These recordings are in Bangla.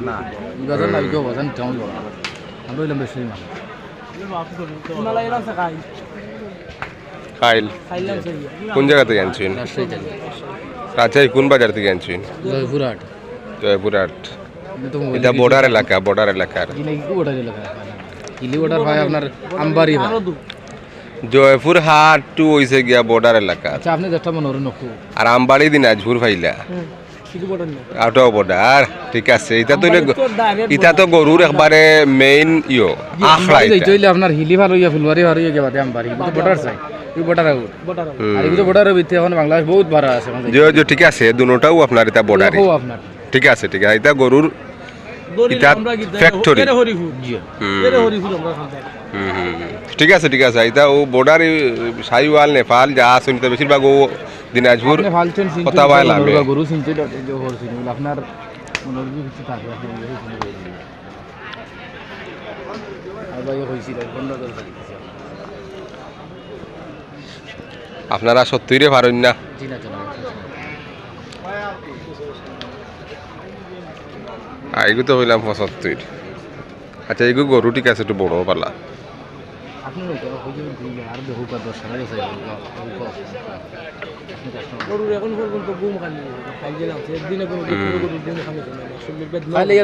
না ইবাজার না কেউ বাজান কেমন বলা আমরা হইলাম বেশি না খাইল কোন জায়গা থেকে আনছেন? রাজশাহী কোন বাজার থেকে আনছেন? জয়পুরহাট জয়পুরহাট। এটা বর্ডার এলাকা, বর্ডার এলাকার হিলি বর্ডার ভাই আপনার আমবাড়ি ভাই জয়পুরহাট টু হইছে গিয়া বর্ডার এলাকা। আচ্ছা আপনি যেটা মনে হরেন নকু আর আমবাড়ি দিনাজপুর ফাইলা আউট অফ বর্ডার। ঠিক আছে, এটা তো গরুর একবারে মেইন ইয়ো আখড়া। এইটা হইলে আপনার হিলি ভালো ইয়া ফুলবাড়ি ভালো ইয়া গেবাতে আমবাড়ি কিন্তু বর্ডার চাই এই বর্ডার আউট আর এই বর্ডারের ভিতরে এখন বাংলাদেশ বহুত বড় আছে যে ঠিক আছে দুটোটাও আপনার এটা বর্ডারে। আপনার ঠিক আছে, ঠিক আছে, এটা গরুর এটা ফ্যাক্টরি। ঠিক আছে, ঠিক আছে, এটা ও বর্ডার সাইওয়াল নেপাল যা আছে বেশিরভাগ ও দিনাজপুর কথা বললাম গরু চিনতে আপনার মনোরঞ্জন কিছু থাকে আপনারা সত্যি রে পারেন না। এগু তো হইলাম 75। আচ্ছা এগু গরু ঠিক আছে একটু বড় পালা।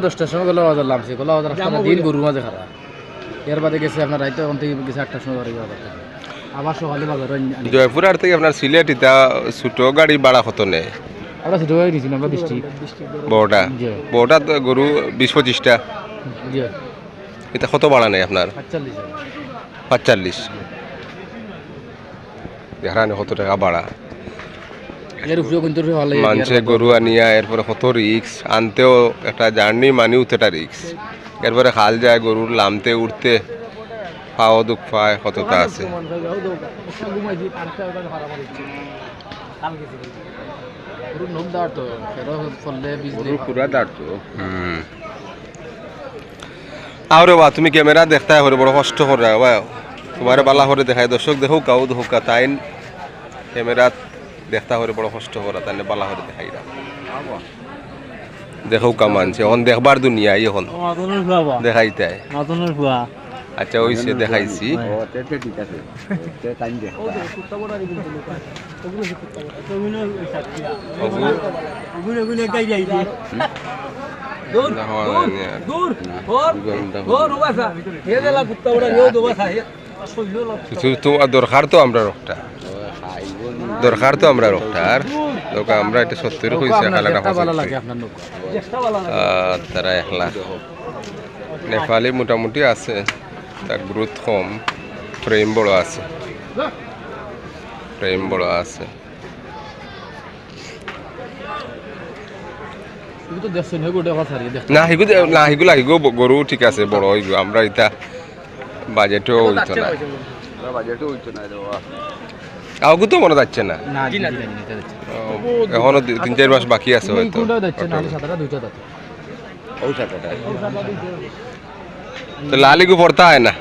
দশটার সময় গেল বাজার লামছে গলা বাজার দিন গরুর মাঝে খারাপ এর বাদে গেছে আপনার রাইতে ওখান থেকে গেছে 8টার সময় আবার সকালে বাজার জয়পুরহাট থেকে আপনার সিলেট এটা ছোট গাড়ি ভাড়া কত নেয়? আমরা ছোট গাড়ি দিয়েছিলাম আমরা বড়টা বড়টা তো গরু 20-25টা। এটা কত ভাড়া নেই আপনার? 45। দেখানে কত টাকা ভাড়া মানুষে গরু আনিয়া এরপরে কত রিক্স আনতেও একটা জার্নি মানিও তো একটা রিক্স। এরপরে খাল যায় গরুর নামতে উঠতে পাও দুঃখ পায় কতটা আছে। আরে বা তুমি ক্যামেরা দেখতে হয় বড় কষ্ট করে তোমার বালা করে দেখায় দর্শক দেখো কাউ ধোকা তাই ক্যামেরা দেখতে হলে বড় কষ্ট করা তাই বালা করে দেখাই দেখো কামানছে এখন দেখবার দুনিয়া এখন দেখাইতে। আচ্ছা ওইসে দেখাইছি তোমার দরকার তো আমরা রোগটা দরকার তো আমরা রোগটার আমরা এটা সত্যি হয়েছে তারা 1 লাখ নেপালি মোটামুটি আছে তার গ্রোথ কম ফ্রেম বড় আছে না হিগুলো গরু ঠিক আছে বড় হইগো আমরা এটা বাজেটও হইতো না কাউকে তো মনে যাচ্ছে না এখনো 3-4 মাস বাকি আছে হয়তো। তো লালিগু পড়তা হয় না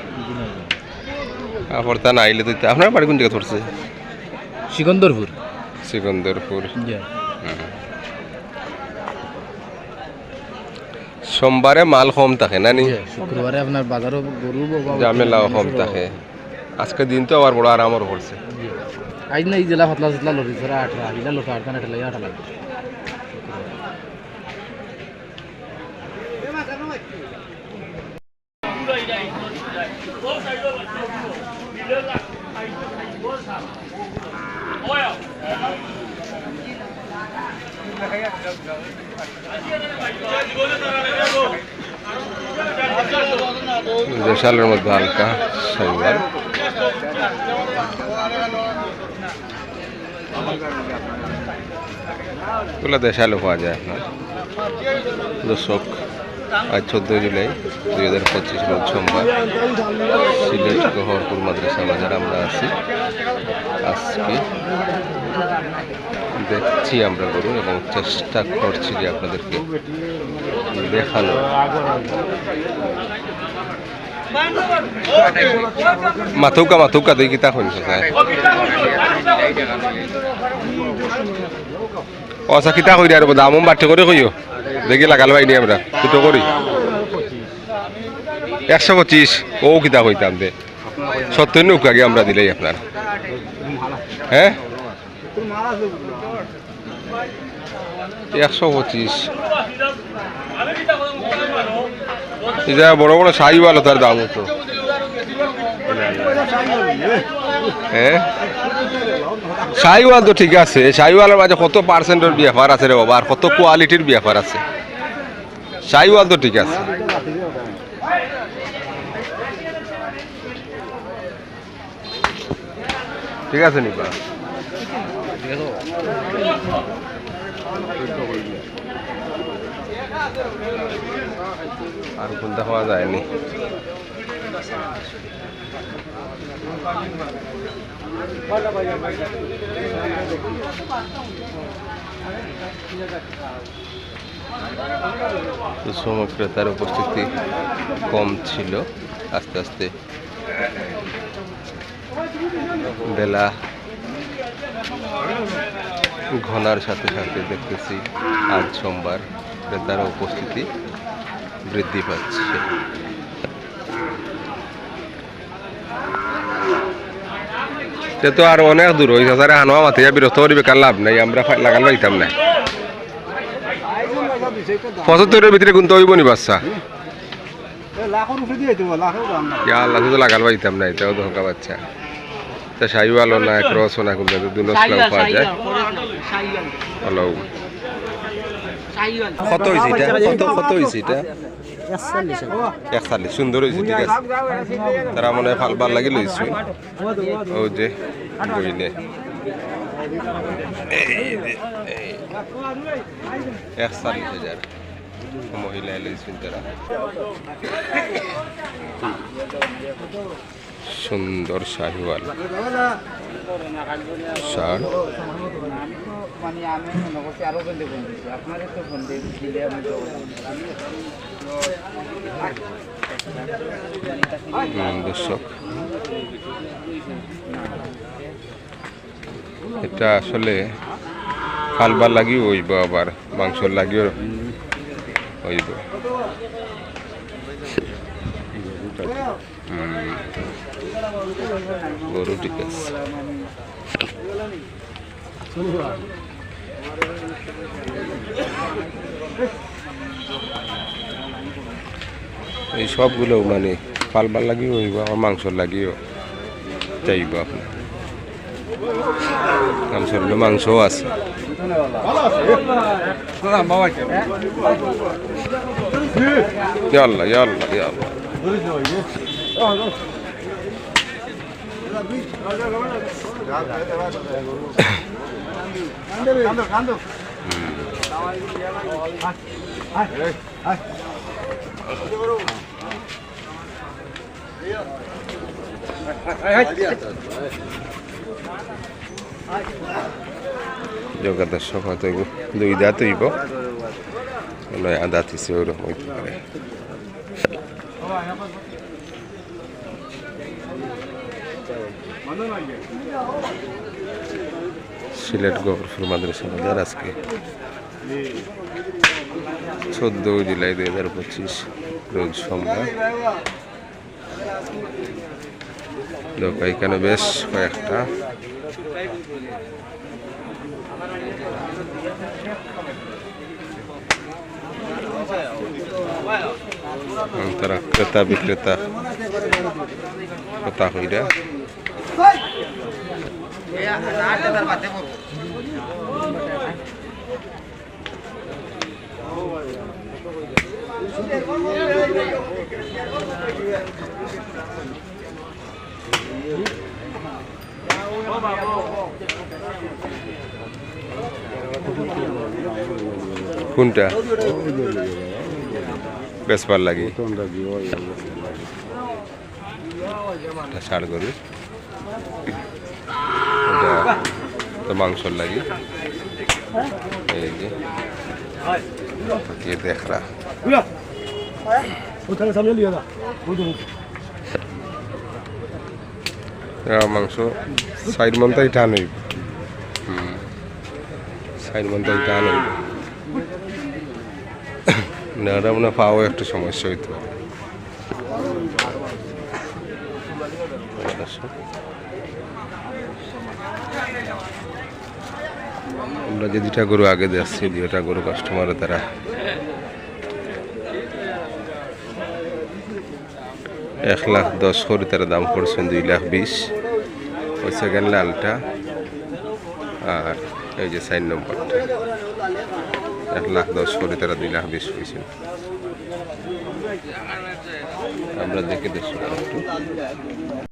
পড়তা না আইলে তো আপনার বাড়ি কোন জায়গা ধরছে? সিকন্দরপুর। সোমবারে মাল কম থাকে না নি? শুক্রবারে আপনার বাজারও গরু জামেলাও কম থাকে। আজকে দিন তো আবার বড় আরামও করছে। আজ না এই জেলা ফাতলা ফাতলা লরি ধরা 18 আইলা লোটা 8 কানা লাগে 8 লাগে দেশালের মধ্যে হালকা শৈবাল এগুলো দেশালও পাওয়া যায় আপনার। দর্শক আজ 14 জুলাই 2025 রোজ সোমবার সিলেট গহরপুর মাদ্রাসা বাজার আমরা আছি। আজকে দেখছি আমরা গরু এবং চেষ্টা করছি যে আপনাদেরকে দেখানো। মাথৌকা দুই কিতা শুনছে অসা কিতা কই আর দাম বাড়তে করে কইও দেখি লাগাল পাইনি আমরা দুটো করি 125 ও কিতা কইতাম দে 70 নৌকা আগে আমরা দিলেই আপনার হ্যাঁ 125 এটা বড় বড় শাহিওয়াল তার দাম হতো হ্যাঁ শাহিওয়াল তো ঠিক আছে শাহিওয়ালের মাঝে কত পার্সেন্টের ব্যাপার আছে রে বাবা আর কত কোয়ালিটির ব্যাপার আছে শাহিওয়াল তো ঠিক আছে ঠিক আছে নিবা আর কোনটা পাওয়া যায়নি সুষম ক্রেতার উপস্থিতি কম ছিল আস্তে আস্তে বেলা ঘনার সাথে সাথে দেখতেছি আজ সোমবার ক্রেতার উপস্থিতি বৃদ্ধি পাচ্ছে তো আর অনেক দূর ওই হাজারে হানোয়া মাথিয়া বিরক্ত করি বেকার লাভ নাই আমরা লাগাল পাইতাম না 75-এর ভিতরে কিন্তু হইব নি বাচ্চা আল্লাহ তো লাগাল পাইতাম না এটাও ধোকা বাচ্চা তা শাহিওয়ালও না ক্রস না কিন্তু দুনসলাম পাওয়া যায় হ্যালো কত হয়েছে এটা কত হয়েছে এটা 41 সুন্দর হয়েছে ঠিক আছে তারা মনে হয় ভাল ভাল লাগি লইছে ও যে বইলে 41,000 মহিলা লইছেন তারা সুন্দর শাহিওয়াল শার্ট দর্শক এটা আসলে খালবার লাগিও হইব আবার মাংসর লাগিও হইব গরু ঠিক আছে এই সবগুলো মানে পালবার লাগিও হইব আমার মাংসর লাগিও চাইব আপনার মাংসও আছে ইয়াল্লা ইয়াল্লা ইয়াল্লা যোগা দর্শক হয়তো দুই দাঁত হইব নয় আদাত হিসেবে ওরকম হইতে পারে সিলেট গফরপুর মাদ্রাসা বাজার আজকে 14 জুলাই 2025 রোজ সোমবার লোক এখানে বেশ কয়েকটা তারা ক্রেতা বিক্রেতা কথা হইরা কোনটা বেসবার লাগে ষাড় গরু তো মাংসর লাগে এই যে দেখরা মাংস সাইড মনটাই টান হইব সাইড মনটাই টান হইব নেওয়াটা মনে হয় পাওয়া একটু সমস্যা হইতো। আমরা যে দুটা গরু আগে যাচ্ছি, দুটা গরু কাস্টমারে তারা 1,10,000 করে তারা দাম করছেন, 2,20,000 ওই সেকেন্ড লালটা, আর এই যে 4 নম্বরটা 1,10,000 করে তারা 2,20,000 হয়েছেন। আমরা দেখে দেখছি একটু